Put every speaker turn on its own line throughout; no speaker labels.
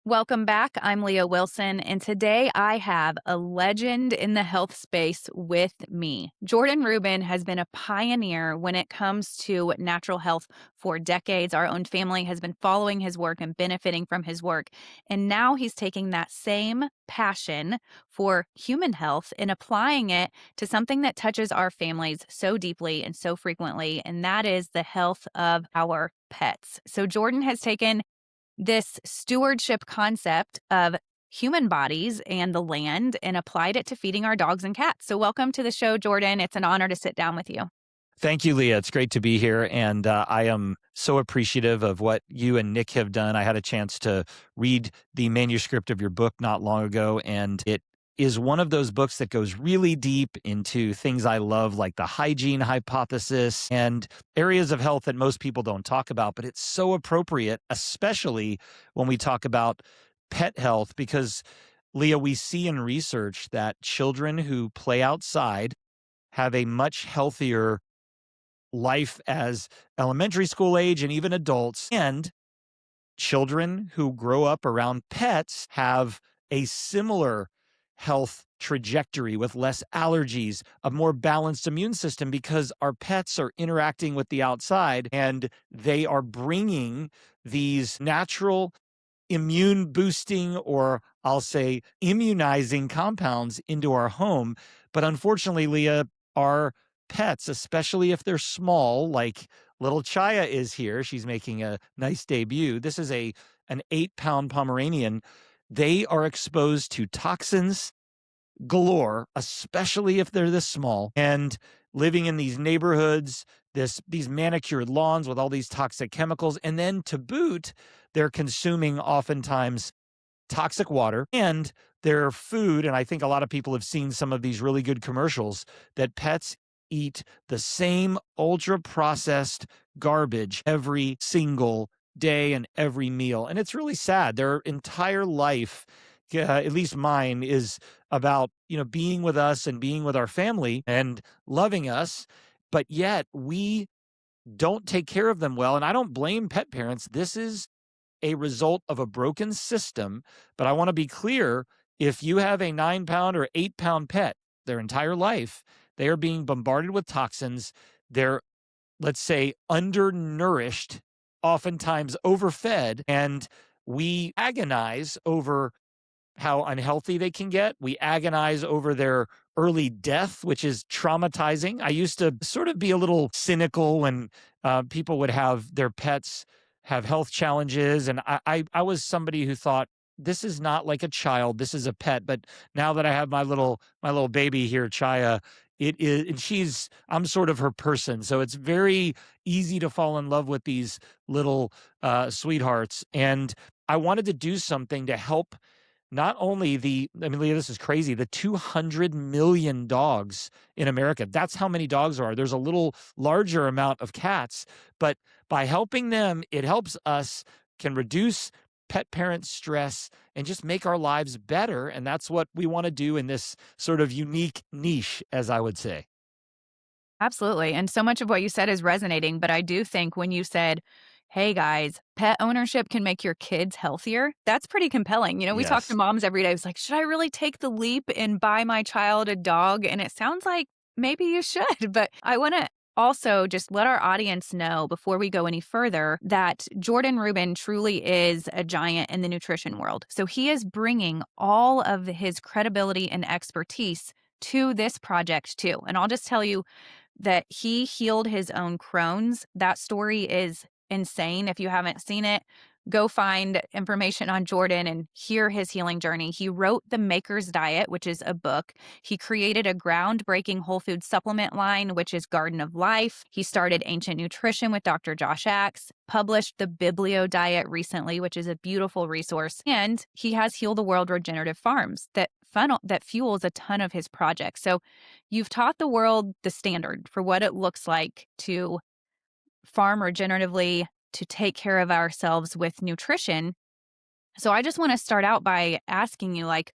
Welcome back. I'm Leah Wilson, and today I have a legend in the health space with me. Jordan Rubin has been a pioneer when it comes to natural health for decades. Our own family has been following his work and benefiting from his work. And now he's taking that same passion for human health and applying it to something that touches our families so deeply and so frequently, and that is the health of our pets. So Jordan has taken this stewardship concept of human bodies and the land and applied it to feeding our dogs and cats. So, welcome to the show, Jordan. It's an honor to sit down with you.
Thank you, Leah. It's great to be here. And I am so appreciative of what you and Nick have done. I had a chance to read the manuscript of your book not long ago, and it is one of those books that goes really deep into things I love, like the hygiene hypothesis and areas of health that most people don't talk about. But it's so appropriate, especially when we talk about pet health, because, Leah, we see in research that children who play outside have a much healthier life as elementary school age and even adults. And children who grow up around pets have a similar health trajectory with less allergies, a more balanced immune system because our pets are interacting with the outside and they are bringing these natural immune boosting, or I'll say immunizing compounds into our home. But unfortunately, Leah, our pets, especially if they're small, like little Chaya is here, she's making a nice debut. This is an 8-pound Pomeranian. They are exposed to toxins galore, especially if they're this small, and living in these neighborhoods, these manicured lawns with all these toxic chemicals. And then to boot, they're consuming oftentimes toxic water and their food. And I think a lot of people have seen some of these really good commercials that pets eat the same ultra processed garbage every single day and every meal. And it's really sad. Their entire life, at least mine, is about, being with us and being with our family and loving us. But yet we don't take care of them well. And I don't blame pet parents. This is a result of a broken system. But I want to be clear, if you have a 9-pound or 8-pound pet their entire life, they are being bombarded with toxins. They're, let's say, undernourished, oftentimes overfed, and we agonize over how unhealthy they can get. We agonize over their early death, which is traumatizing. I used to sort of be a little cynical when people would have their pets have health challenges. And I was somebody who thought, this is not like a child, this is a pet. But now that I have my little baby here, Chaya, it is, and I'm sort of her person. So it's very easy to fall in love with these little sweethearts. And I wanted to do something to help not only Leah, this is crazy, the 200 million dogs in America. That's how many dogs are. There's a little larger amount of cats, but by helping them, it helps us, can reduce pet parent stress and just make our lives better. And that's what we want to do in this sort of unique niche, as I would say.
Absolutely. And so much of what you said is resonating. But I do think when you said, hey guys, pet ownership can make your kids healthier, that's pretty compelling. We talk to
Yes.
moms every day. It's like, should I really take the leap and buy my child a dog? And it sounds like maybe you should. But I want to also just let our audience know before we go any further that Jordan Rubin truly is a giant in the nutrition world. So he is bringing all of his credibility and expertise to this project too. And I'll just tell you that he healed his own Crohn's. That story is insane. If you haven't seen it, go find information on Jordan and hear his healing journey. He wrote The Maker's Diet, which is a book. He created a groundbreaking whole food supplement line, which is Garden of Life. He started Ancient Nutrition with Dr. Josh Axe, published the Biblio Diet recently, which is a beautiful resource. And he has Heal the World Regenerative Farms that fuels a ton of his projects. So you've taught the world the standard for what it looks like to farm regeneratively, to take care of ourselves with nutrition. So I just want to start out by asking you, like,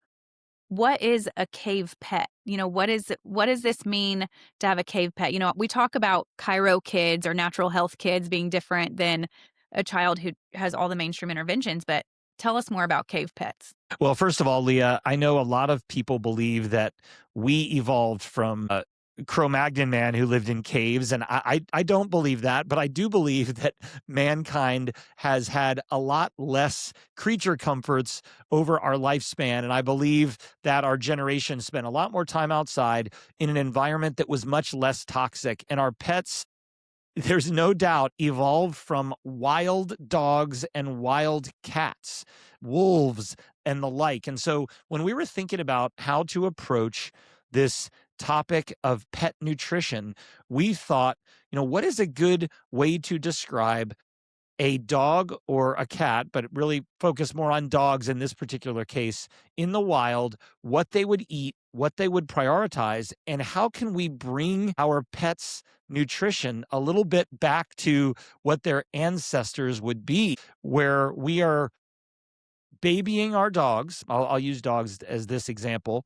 what is a cave pet? What does this mean to have a cave pet? We talk about Chiro kids or natural health kids being different than a child who has all the mainstream interventions, but Tell us more about cave pets.
Well, first of all, Leah, I know a lot of people believe that we evolved from a Cro-Magnon man who lived in caves, and I don't believe that, but I do believe that mankind has had a lot less creature comforts over our lifespan, and I believe that our generation spent a lot more time outside in an environment that was much less toxic, and our pets, there's no doubt, evolved from wild dogs and wild cats, wolves, and the like. And so when we were thinking about how to approach this topic of pet nutrition, we thought, what is a good way to describe a dog or a cat, but really focus more on dogs in this particular case, in the wild, what they would eat, what they would prioritize, and how can we bring our pets' nutrition a little bit back to what their ancestors would be, where we are babying our dogs. I'll use dogs as this example.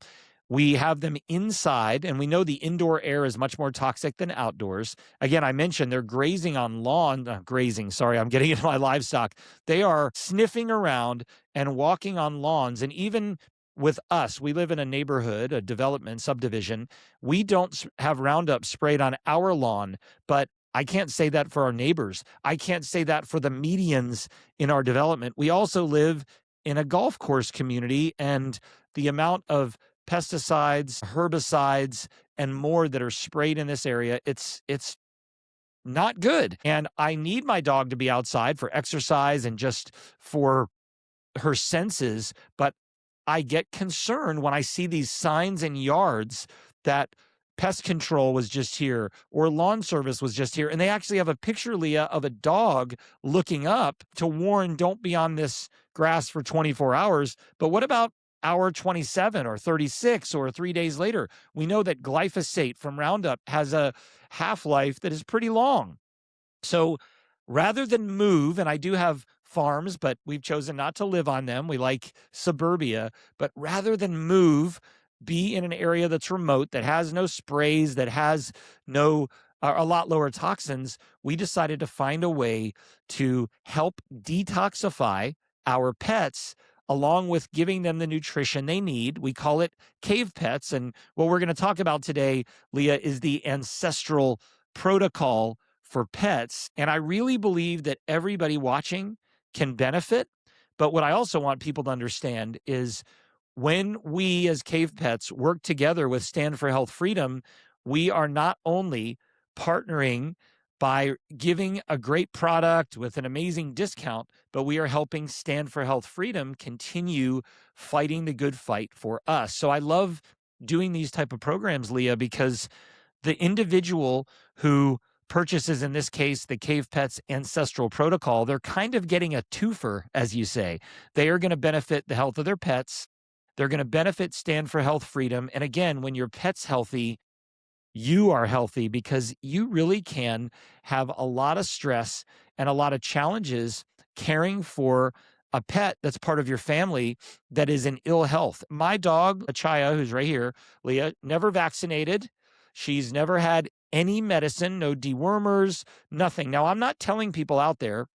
We have them inside, and we know the indoor air is much more toxic than outdoors. Again, I mentioned they're grazing on lawn, grazing, sorry, I'm getting into my livestock. They are sniffing around and walking on lawns. And even with us, we live in a neighborhood, a development subdivision. We don't have Roundup sprayed on our lawn, but I can't say that for our neighbors. I can't say that for the medians in our development. We also live in a golf course community, and the amount of pesticides, herbicides, and more that are sprayed in this area, it's not good. And I need my dog to be outside for exercise and just for her senses, but I get concerned when I see these signs in yards that pest control was just here or lawn service was just here. And they actually have a picture, Leah, of a dog looking up to warn, don't be on this grass for 24 hours. But what about hour 27 or 36 or 3 days later? We know that glyphosate from Roundup has a half-life that is pretty long. So rather than move, and I do have farms, but we've chosen not to live on them. We like suburbia, but rather than move, be in an area that's remote, that has no sprays, that has no a lot lower toxins, we decided to find a way to help detoxify our pets along with giving them the nutrition they need. We call it cave pets. And what we're going to talk about today, Leah, is the Ancestral protocol for pets. And I really believe that everybody watching can benefit. But what I also want people to understand is when we as cave pets work together with Stand for Health Freedom, we are not only partnering by giving a great product with an amazing discount, but we are helping Stand for Health Freedom continue fighting the good fight for us. So I love doing these type of programs, Leah, because the individual who purchases, in this case, the Cave Pets Ancestral Protocol, they're kind of getting a twofer, as you say. They are going to benefit the health of their pets. They're going to benefit Stand for Health Freedom. And again, when your pet's healthy, you are healthy because you really can have a lot of stress and a lot of challenges caring for a pet that's part of your family that is in ill health. My dog, Achaya, who's right here, Leah, never vaccinated. She's never had any medicine, no dewormers, nothing. Now, I'm not telling people out there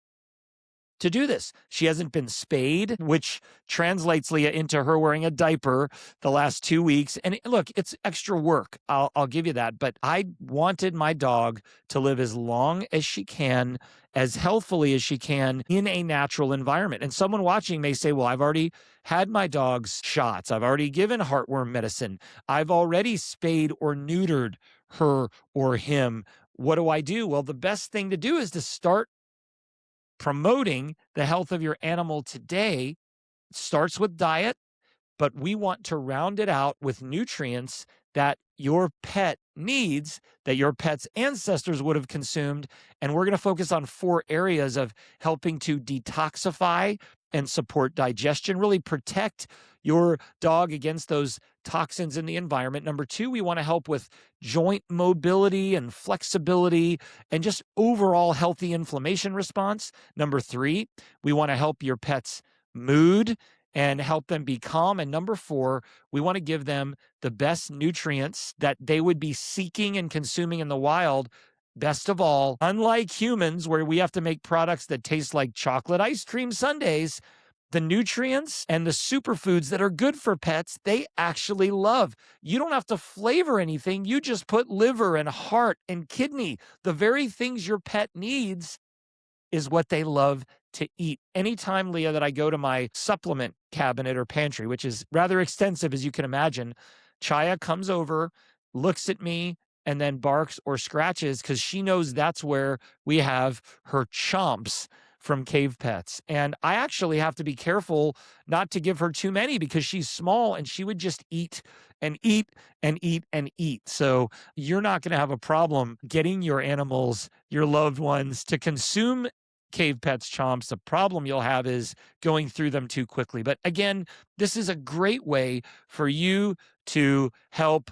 to do this. She hasn't been spayed, which translates, Leah, into her wearing a diaper the last 2 weeks. And look, it's extra work. I'll give you that. But I wanted my dog to live as long as she can, as healthfully as she can in a natural environment. And someone watching may say, well, I've already had my dog's shots. I've already given heartworm medicine. I've already spayed or neutered her or him. What do I do? Well, the best thing to do is to start promoting the health of your animal today. It starts with diet, but we want to round it out with nutrients that your pet needs, that your pet's ancestors would have consumed. And we're going to focus on 4 areas of helping to detoxify and support digestion, really protect your dog against those toxins in the environment. Number 2, we want to help with joint mobility and flexibility and just overall healthy inflammation response. Number 3, we want to help your pet's mood and help them be calm. And number 4, we want to give them the best nutrients that they would be seeking and consuming in the wild. Best of all, unlike humans, where we have to make products that taste like chocolate ice cream sundaes, the nutrients and the superfoods that are good for pets, they actually love. You don't have to flavor anything. You just put liver and heart and kidney, the very things your pet needs is what they love to eat. Anytime, Leah, that I go to my supplement cabinet or pantry, which is rather extensive, as you can imagine, Chaya comes over, looks at me, and then barks or scratches because she knows that's where we have her chomps from Cave Pets. And I actually have to be careful not to give her too many because she's small and she would just eat and eat and eat and eat. So you're not going to have a problem getting your animals, your loved ones, to consume Cave Pets chomps. The problem you'll have is going through them too quickly. But again, this is a great way for you to help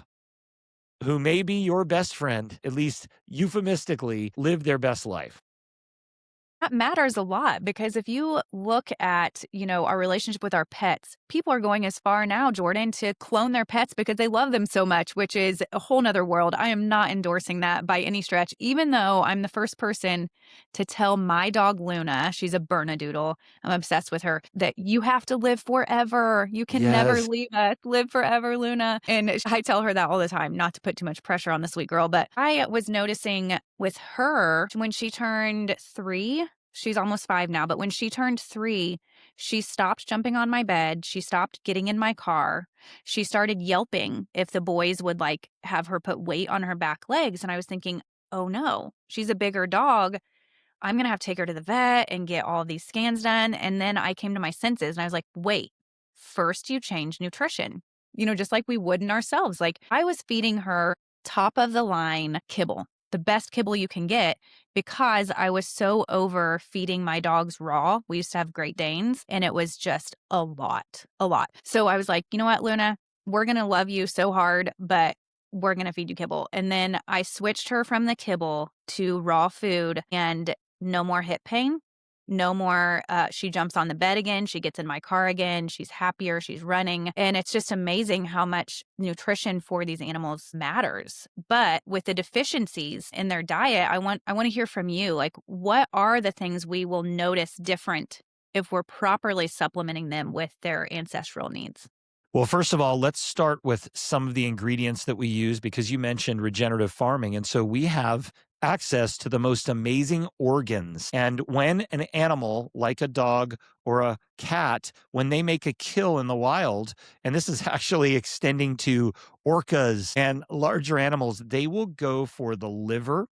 who may be your best friend, at least euphemistically, live their best life.
That matters a lot because if you look at, our relationship with our pets, people are going as far now, Jordan, to clone their pets because they love them so much, which is a whole nother world. I am not endorsing that by any stretch, even though I'm the first person to tell my dog Luna, she's a Bernedoodle, I'm obsessed with her, that you have to live forever. You can never
Yes.
leave us. Live forever, Luna. And I tell her that all the time, not to put too much pressure on the sweet girl. But I was noticing with her when she turned 3, she's almost 5 now, but when she turned 3, she stopped jumping on my bed, she stopped getting in my car, she started yelping if the boys would, have her put weight on her back legs, and I was thinking, "Oh, no, she's a bigger dog, I'm gonna have to take her to the vet and get all of these scans done," and then I came to my senses, and I was like, "Wait, first you change nutrition," just like we would in ourselves, I was feeding her top of the line kibble, the best kibble you can get, because I was so over feeding my dogs raw. We used to have Great Danes, and it was just a lot, a lot. So I was like, "You know what, Luna? We're gonna love you so hard, but we're gonna feed you kibble." And then I switched her from the kibble to raw food, and no more hip pain, no more, she jumps on the bed again, she gets in my car again, she's happier, she's running, and it's just amazing how much nutrition for these animals matters. But with the deficiencies in their diet, I want to hear from you, what are the things we will notice different if we're properly supplementing them with their ancestral needs?
Well, first of all, let's start with some of the ingredients that we use because you mentioned regenerative farming. And so we have access to the most amazing organs. And when an animal like a dog or a cat, when they make a kill in the wild, and this is actually extending to orcas and larger animals, they will go for the liver,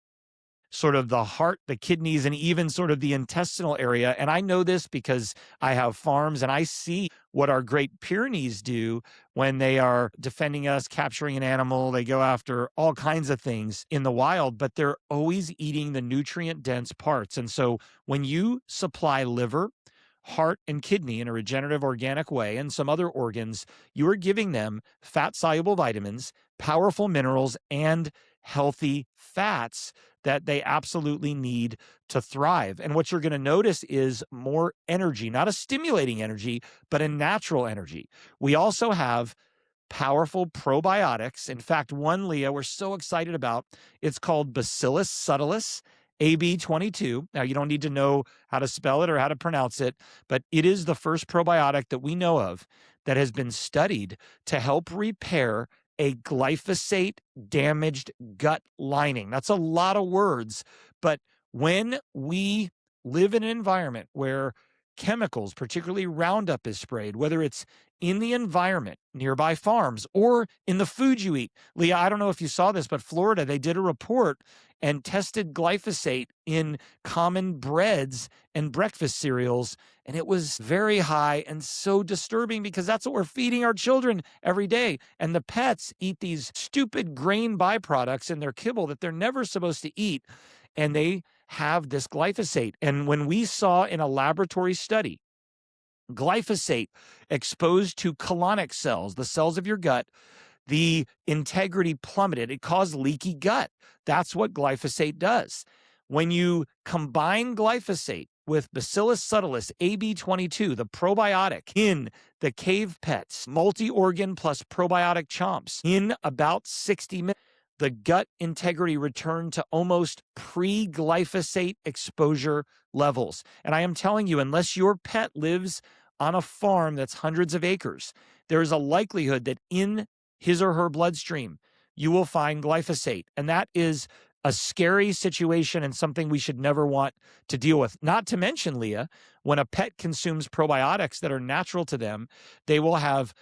sort of the heart, the kidneys, and even sort of the intestinal area. And I know this because I have farms and I see what our Great Pyrenees do when they are defending us, capturing an animal. They go after all kinds of things in the wild, but they're always eating the nutrient dense parts. And so when you supply liver, heart, and kidney in a regenerative organic way, and some other organs, you are giving them fat soluble vitamins, powerful minerals, and healthy fats that they absolutely need to thrive. And what you're going to notice is more energy, not a stimulating energy, but a natural energy. We also have powerful probiotics. In fact, one, Leah, we're so excited about. It's called Bacillus subtilis, AB22. Now, you don't need to know how to spell it or how to pronounce it, but it is the first probiotic that we know of that has been studied to help repair a glyphosate damaged gut lining. That's a lot of words, but when we live in an environment where chemicals, particularly Roundup, is sprayed, whether it's in the environment, nearby farms, or in the food you eat. Leah, I don't know if you saw this, but Florida, they did a report and tested glyphosate in common breads and breakfast cereals, and it was very high and so disturbing because that's what we're feeding our children every day. And the pets eat these stupid grain byproducts in their kibble that they're never supposed to eat, and they have this glyphosate. And when we saw in a laboratory study glyphosate exposed to colonic cells, the cells of your gut, the integrity plummeted. It caused leaky gut. That's what glyphosate does. When you combine glyphosate with Bacillus subtilis AB22, the probiotic in the Cave Pets multi-organ plus probiotic chomps, in about 60 minutes, the gut integrity returned to almost pre-glyphosate exposure levels. And I am telling you, unless your pet lives on a farm that's hundreds of acres, there is a likelihood that in his or her bloodstream, you will find glyphosate. And that is a scary situation and something we should never want to deal with. Not to mention, Leah, when a pet consumes probiotics that are natural to them, they will have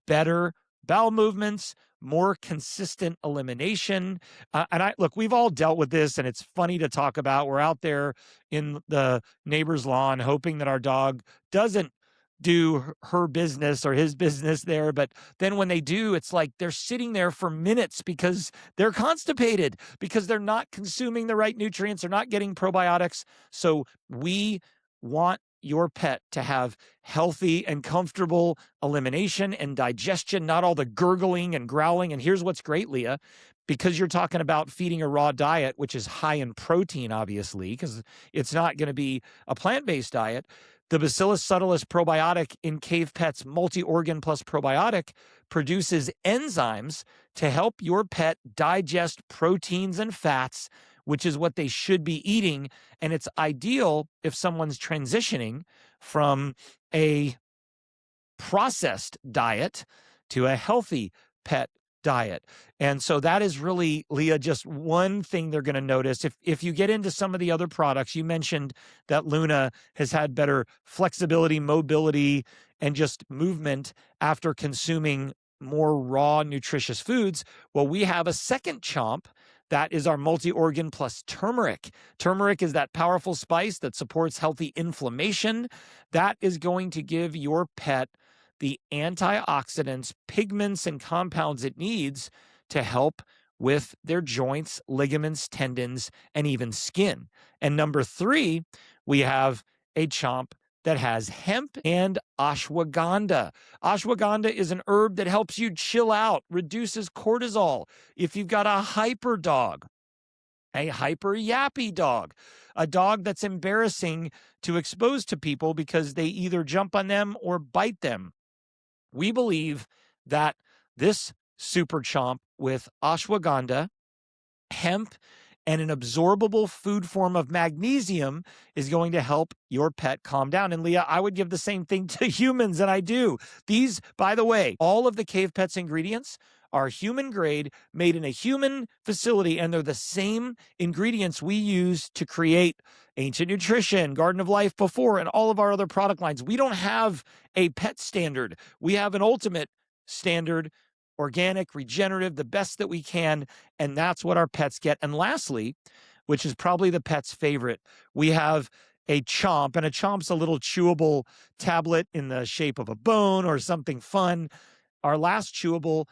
better bowel movements, more consistent elimination. And I look, we've all dealt with this, and it's funny to talk about. We're out there in the neighbor's lawn hoping that our dog doesn't do her business or his business there. But then when they do, it's like they're sitting there for minutes because they're constipated, because they're not consuming the right nutrients, they're not getting probiotics. So we want your pet to have healthy and comfortable elimination and digestion, not all the gurgling and growling. And here's what's great, Leah, because you're talking about feeding a raw diet, which is high in protein, obviously, because it's not going to be a plant-based diet. The Bacillus subtilis probiotic in Cave Pet's multi-organ plus probiotic produces enzymes to help your pet digest proteins and fats, which is what they should be eating. And it's ideal if someone's transitioning from a processed diet to a healthy pet diet. And so that is really, Leah, just one thing they're going to notice. If you get into some of the other products, you mentioned that Luna has had better flexibility, mobility, and just movement after consuming more raw, nutritious foods. Well, we have a second chomp that is our multi-organ plus turmeric. Turmeric is that powerful spice that supports healthy inflammation. That is going to give your pet the antioxidants, pigments, and compounds it needs to help with their joints, ligaments, tendons, and even skin. And number 3, we have a chomp that has hemp and ashwagandha. Ashwagandha is an herb that helps you chill out, reduces cortisol. If you've got a hyper dog, a hyper yappy dog, a dog that's embarrassing to expose to people because they either jump on them or bite them, we believe that this super chomp with ashwagandha, hemp, and an absorbable food form of magnesium is going to help your pet calm down. And Leah, I would give the same thing to humans, and I do. These, by the way, all of the Cave Pets ingredients are human grade, made in a human facility, and they're the same ingredients we use to create Ancient Nutrition, Garden of Life before, and all of our other product lines. We don't have a pet standard. We have an ultimate standard, organic, regenerative, the best that we can, and that's what our pets get. And lastly, which is probably the pet's favorite, we have a chomp, and a chomp's a little chewable tablet in the shape of a bone or something fun. Our last chewable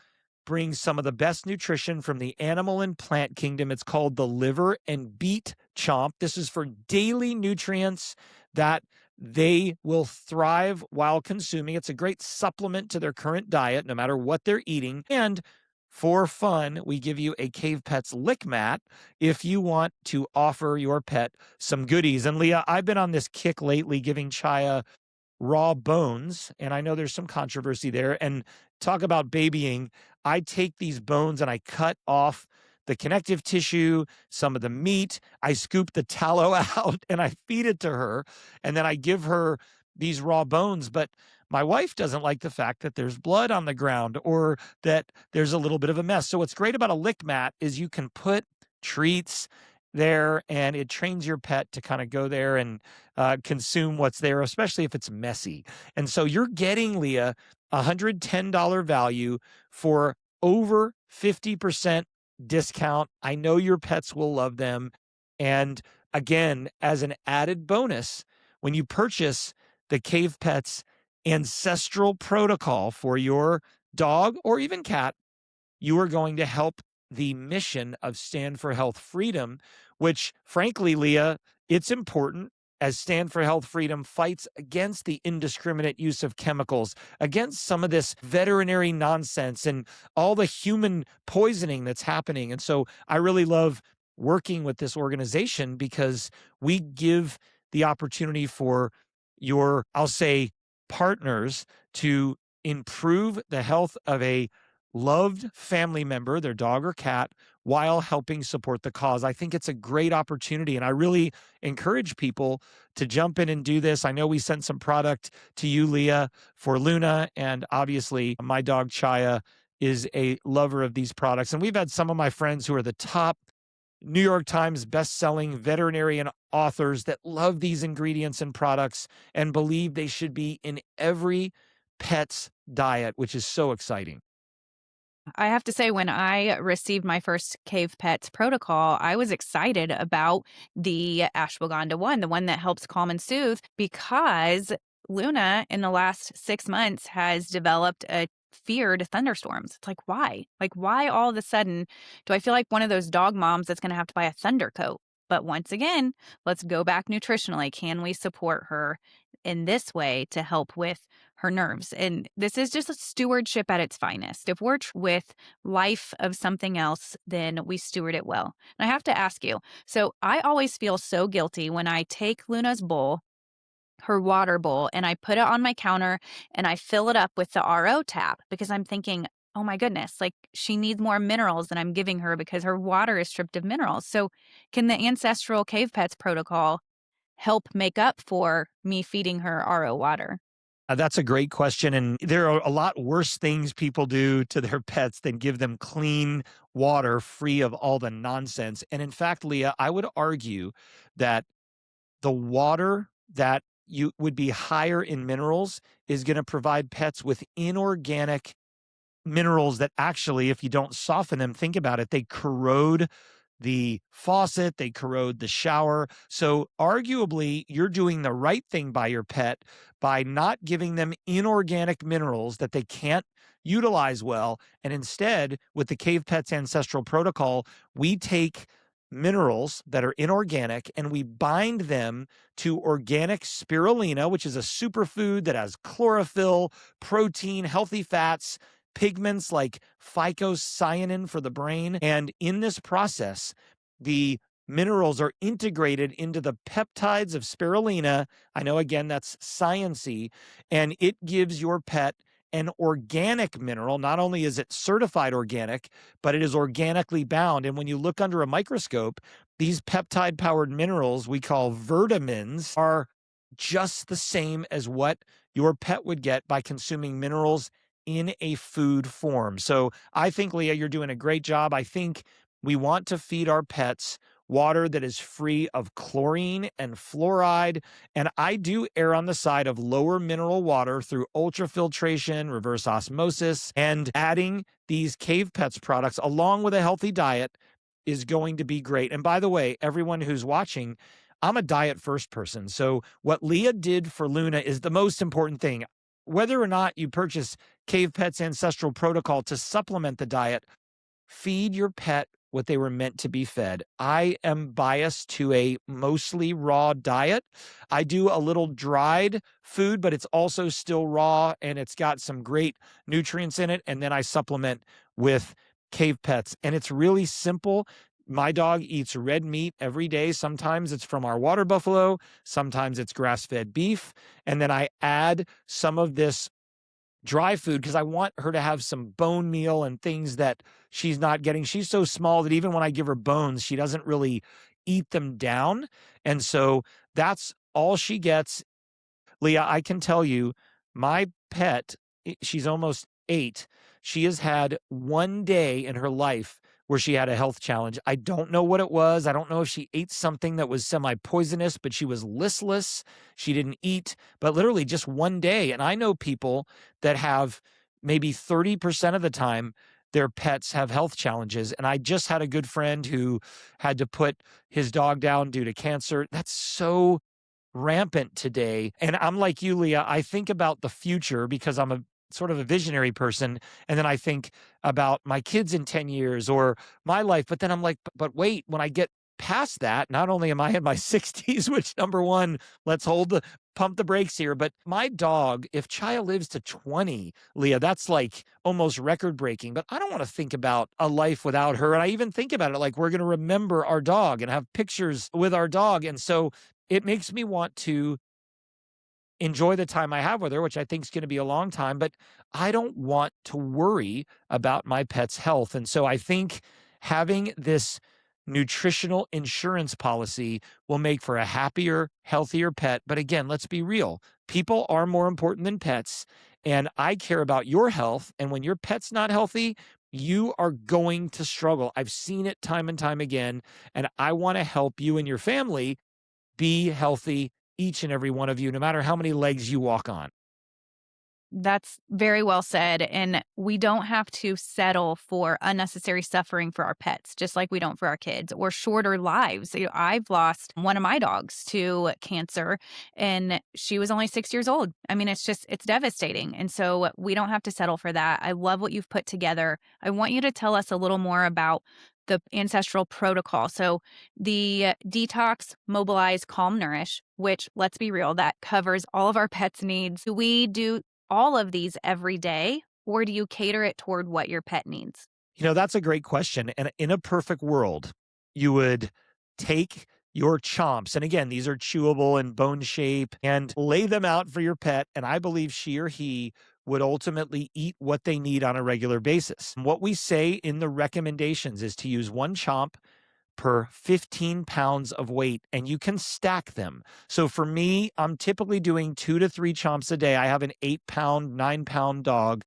brings some of the best nutrition from the animal and plant kingdom. It's called the liver and beet chomp. This is for daily nutrients that they will thrive while consuming. It's a great supplement to their current diet, no matter what they're eating. And for fun, we give you a Cave Pets lick mat if you want to offer your pet some goodies. And Leah, I've been on this kick lately giving Chaya raw bones, and I know there's some controversy there. And talk about babying. I take these bones and I cut off the connective tissue, some of the meat. I scoop the tallow out and I feed it to her. And then I give her these raw bones. But my wife doesn't like the fact that there's blood on the ground or that there's a little bit of a mess. So what's great about a lick mat is you can put treats there and it trains your pet to kind of go there and consume what's there, especially if it's messy. And so you're getting, Leah, $110 value for over 50% discount. I know your pets will love them. And again, as an added bonus, when you purchase the Cave Pets Ancestral protocol for your dog or even cat, you are going to help the mission of Stand for Health Freedom, which frankly, Leah, it's important as Stand for Health Freedom fights against the indiscriminate use of chemicals, against some of this veterinary nonsense and all the human poisoning that's happening. And so I really love working with this organization because we give the opportunity for your, I'll say, partners to improve the health of a loved family member, their dog or cat, while helping support the cause. I think it's a great opportunity. And I really encourage people to jump in and do this. I know we sent some product to you, Leah, for Luna. And obviously, my dog, Chaya, is a lover of these products. And we've had some of my friends who are the top New York Times best-selling veterinarian authors that love these ingredients and products and believe they should be in every pet's diet, which is so exciting.
I have to say, when I received my first Cave Pets protocol, I was excited about the ashwagandha one, the one that helps calm and soothe, because Luna in the last 6 months has developed a fear to thunderstorms. It's like, why? Like, why all of a sudden do I feel like one of those dog moms that's going to have to buy a thunder coat? But once again, let's go back nutritionally. Can we support her in this way to help with her nerves? And this is just a stewardship at its finest. If we're with life of something else, then we steward it well. And I have to ask you, so I always feel so guilty when I take Luna's bowl, her water bowl, and I put it on my counter and I fill it up with the RO tap because I'm thinking, oh my goodness, like she needs more minerals than I'm giving her because her water is stripped of minerals. So, can the Ancestral Cave Pets protocol help make up for me feeding her RO water?
That's a great question. And there are a lot worse things people do to their pets than give them clean water free of all the nonsense. And in fact, Leah, I would argue that the water that you would be higher in minerals is going to provide pets with inorganic minerals that actually, if you don't soften them, think about it, they corrode the faucet, they corrode the shower. So, arguably, you're doing the right thing by your pet by not giving them inorganic minerals that they can't utilize well. And instead, with the Cave Pets Ancestral Protocol, we take minerals that are inorganic and we bind them to organic spirulina, which is a superfood that has chlorophyll, protein, healthy fats, pigments like phycocyanin for the brain. And in this process, the minerals are integrated into the peptides of spirulina. I know, again, that's sciency, and it gives your pet an organic mineral. Not only is it certified organic, but it is organically bound. And when you look under a microscope, these peptide powered minerals we call vitamins are just the same as what your pet would get by consuming minerals in a food form. So I think, Leah, you're doing a great job. I think we want to feed our pets water that is free of chlorine and fluoride. And I do err on the side of lower mineral water through ultrafiltration, reverse osmosis, and adding these Cave Pets products along with a healthy diet is going to be great. And by the way, everyone who's watching, I'm a diet first person. So what Leah did for Luna is the most important thing. Whether or not you purchase Cave Pets Ancestral Protocol to supplement the diet, feed your pet what they were meant to be fed. I am biased to a mostly raw diet. I do a little dried food, but it's also still raw and it's got some great nutrients in it. And then I supplement with Cave Pets. And it's really simple. My dog eats red meat every day. Sometimes it's from our water buffalo, sometimes it's grass fed beef. And then I add some of this dry food because I want her to have some bone meal and things that she's not getting. She's so small that even when I give her bones, she doesn't really eat them down. And so that's all she gets. Leah, I can tell you, my pet, she's almost 8. She has had one day in her life where she had a health challenge. I don't know what it was. I don't know if she ate something that was semi poisonous, but she was listless. She didn't eat, but literally just one day. And I know people that have maybe 30% of the time their pets have health challenges. And I just had a good friend who had to put his dog down due to cancer. That's so rampant today. And I'm like you, Leah, I think about the future because I'm a sort of a visionary person. And then I think about my kids in 10 years or my life. But then I'm like, but wait, when I get past that, not only am I in my 60s, which number one, let's pump the brakes here. But my dog, if Chaya lives to 20, Leah, that's like almost record breaking. But I don't want to think about a life without her. And I even think about it like we're going to remember our dog and have pictures with our dog. And so it makes me want to enjoy the time I have with her, which I think is going to be a long time, but I don't want to worry about my pet's health. And so I think having this nutritional insurance policy will make for a happier, healthier pet. But again, let's be real. People are more important than pets. And I care about your health. And when your pet's not healthy, you are going to struggle. I've seen it time and time again. And I want to help you and your family be healthy, each and every one of you, no matter how many legs you walk on.
That's very well said. And we don't have to settle for unnecessary suffering for our pets, just like we don't for our kids or shorter lives. I've lost one of my dogs to cancer and she was only 6 years old. I mean, it's devastating. And so we don't have to settle for that. I love what you've put together. I want you to tell us a little more about the ancestral protocol. So the detox, mobilize, calm, nourish, which let's be real, that covers all of our pets' needs. Do we do all of these every day, or do you cater it toward what your pet needs?
That's a great question. And in a perfect world, you would take your chomps, and again, these are chewable and bone shape, and lay them out for your pet. And I believe she or he would ultimately eat what they need on a regular basis. What we say in the recommendations is to use one chomp per 15 pounds of weight, and you can stack them. So for me, I'm typically doing 2 to 3 chomps a day. I have an 8 pound, 9 pound dog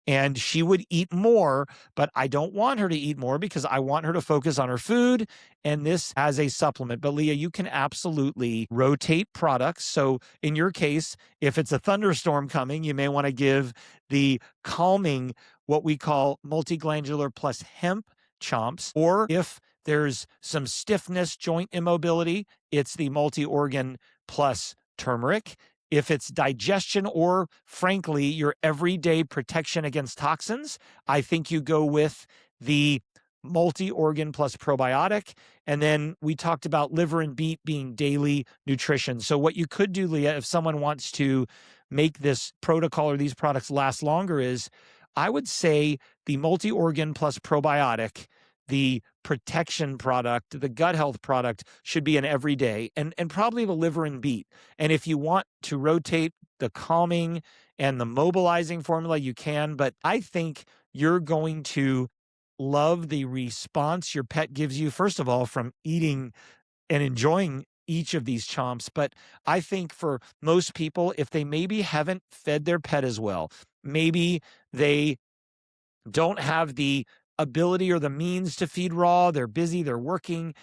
and she would eat more, but I don't want her to eat more because I want her to focus on her food and this as a supplement. But Leah, you can absolutely rotate products. So in your case, if it's a thunderstorm coming, you may want to give the calming, what we call multiglandular plus hemp chomps, or if there's some stiffness, joint immobility, it's the multi-organ plus turmeric. If it's digestion or, frankly, your everyday protection against toxins, I think you go with the multi organ plus probiotic. And then we talked about liver and beet being daily nutrition. So, what you could do, Leah, if someone wants to make this protocol or these products last longer, is I would say the multi organ plus probiotic, the protection product, the gut health product should be an everyday, and probably the liver and beet. And if you want to rotate the calming and the mobilizing formula, you can. But I think you're going to love the response your pet gives you, first of all, from eating and enjoying each of these chomps. But I think for most people, if they maybe haven't fed their pet as well, maybe they don't have the ability or the means to feed raw, they're busy, they're working,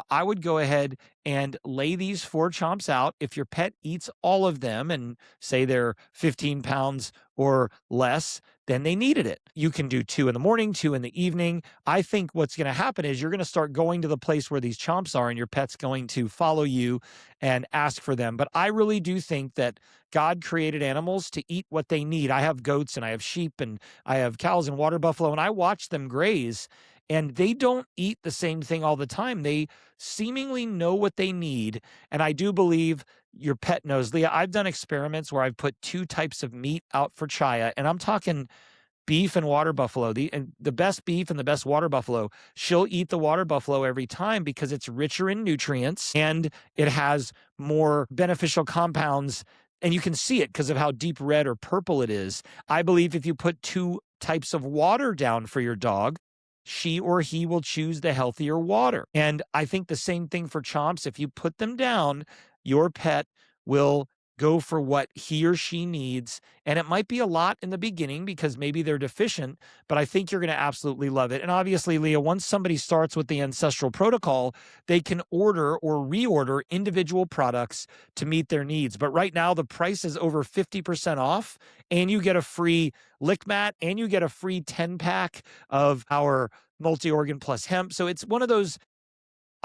I would go ahead and lay these 4 chomps out. If your pet eats all of them and say they're 15 pounds or less, then they needed it. You can do 2 in the morning, 2 in the evening. I think what's going to happen is you're going to start going to the place where these chomps are and your pet's going to follow you and ask for them. But I really do think that God created animals to eat what they need. I have goats and I have sheep and I have cows and water buffalo, and I watch them graze, and they don't eat the same thing all the time. They seemingly know what they need. And I do believe your pet knows. Leah, I've done experiments where I've put 2 types of meat out for Chaya, and I'm talking beef and water buffalo, the best beef and the best water buffalo. She'll eat the water buffalo every time because it's richer in nutrients and it has more beneficial compounds. And you can see it because of how deep red or purple it is. I believe if you put 2 types of water down for your dog, she or he will choose the healthier water. And I think the same thing for chomps. If you put them down, your pet will go for what he or she needs. And it might be a lot in the beginning because maybe they're deficient, but I think you're going to absolutely love it. And obviously, Leah, once somebody starts with the Ancestral protocol, they can order or reorder individual products to meet their needs. But right now, the price is over 50% off, and you get a free lick mat and you get a free 10-pack of our multi-organ plus hemp. So it's one of those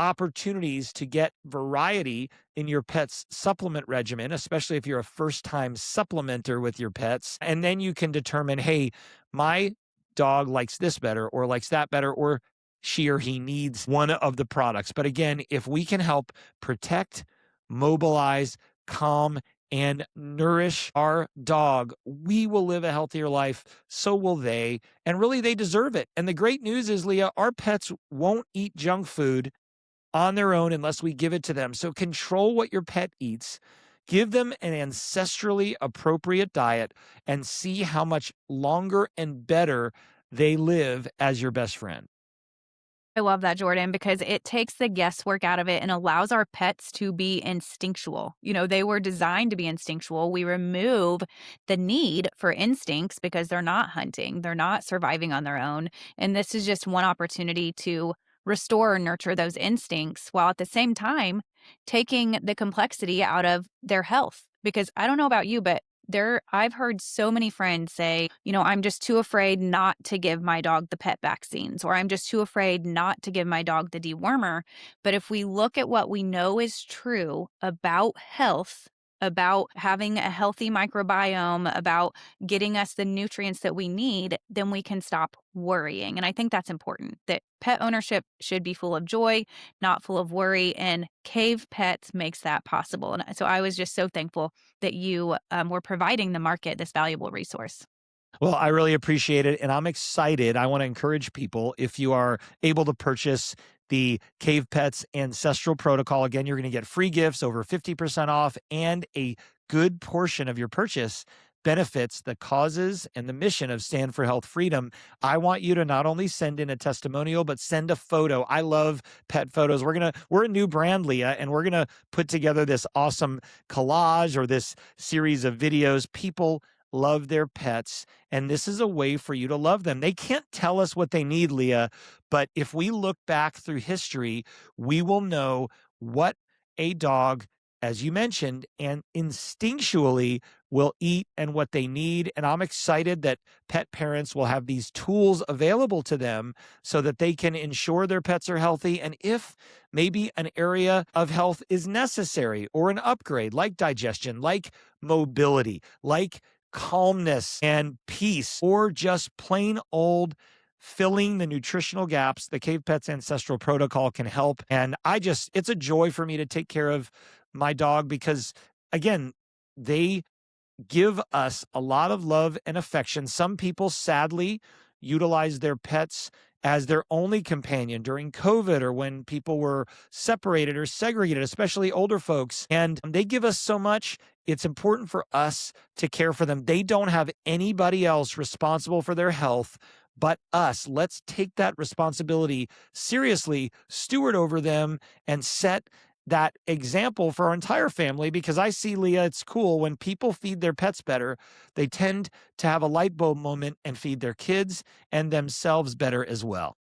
opportunities to get variety in your pet's supplement regimen, especially if you're a first-time supplementer with your pets. And then you can determine, hey, my dog likes this better or likes that better, or she or he needs one of the products. But again, if we can help protect, mobilize, calm, and nourish our dog, we will live a healthier life. So will they. And really, they deserve it. And the great news is, Leah, our pets won't eat junk food on their own unless we give it to them. So control what your pet eats. Give them an ancestrally appropriate diet and see how much longer and better they live as your best friend.
I love that, Jordan, because it takes the guesswork out of it and allows our pets to be instinctual. They were designed to be instinctual. We remove the need for instincts because they're not hunting, they're not surviving on their own. And this is just one opportunity to restore and nurture those instincts while at the same time taking the complexity out of their health. Because I don't know about you, but I've heard so many friends say, I'm just too afraid not to give my dog the pet vaccines, or I'm just too afraid not to give my dog the dewormer. But if we look at what we know is true about health, about having a healthy microbiome, about getting us the nutrients that we need, then we can stop worrying. And I think that's important, that pet ownership should be full of joy, not full of worry. And Cave Pets makes that possible. And so I was just so thankful that you were providing the market this valuable resource.
Well, I really appreciate it. And I'm excited. I want to encourage people, if you are able to purchase the Cave Pets Ancestral Protocol, again, you're going to get free gifts, over 50% off, and a good portion of your purchase benefits the causes and the mission of Stand for Health Freedom. I want you to not only send in a testimonial, but send a photo. I love pet photos. We're a new brand, Leah, and we're gonna put together this awesome collage or this series of videos. People love their pets, and this is a way for you to love them. They can't tell us what they need, Leah, but if we look back through history, we will know what a dog, as you mentioned, and instinctually will eat and what they need. And I'm excited that pet parents will have these tools available to them so that they can ensure their pets are healthy. And if maybe an area of health is necessary or an upgrade, like digestion, like mobility, like calmness and peace, or just plain old filling the nutritional gaps, the Cave Pets Ancestral Protocol can help. And it's a joy for me to take care of my dog because, again, they give us a lot of love and affection. Some people sadly utilize their pets as their only companion during COVID or when people were separated or segregated, especially older folks. And they give us so much. It's important for us to care for them. They don't have anybody else responsible for their health but us. Let's take that responsibility seriously, steward over them, and set that example for our entire family because I see, Leah, it's cool when people feed their pets better, they tend to have a light bulb moment and feed their kids and themselves better as well.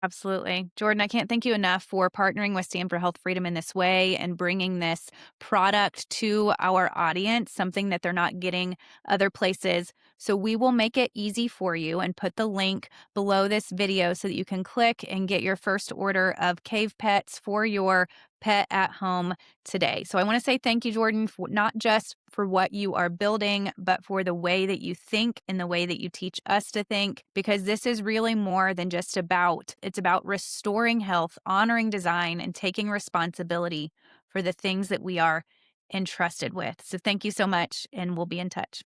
Absolutely. Jordan, I can't thank you enough for partnering with Stand for Health Freedom in this way and bringing this product to our audience, something that they're not getting other places. So we will make it easy for you and put the link below this video so that you can click and get your first order of Cave Pets for your pet at home today. So I want to say thank you, Jordan, for not just for what you are building, but for the way that you think and the way that you teach us to think, because this is really more than just it's about restoring health, honoring design, and taking responsibility for the things that we are entrusted with. So thank you so much, and we'll be in touch.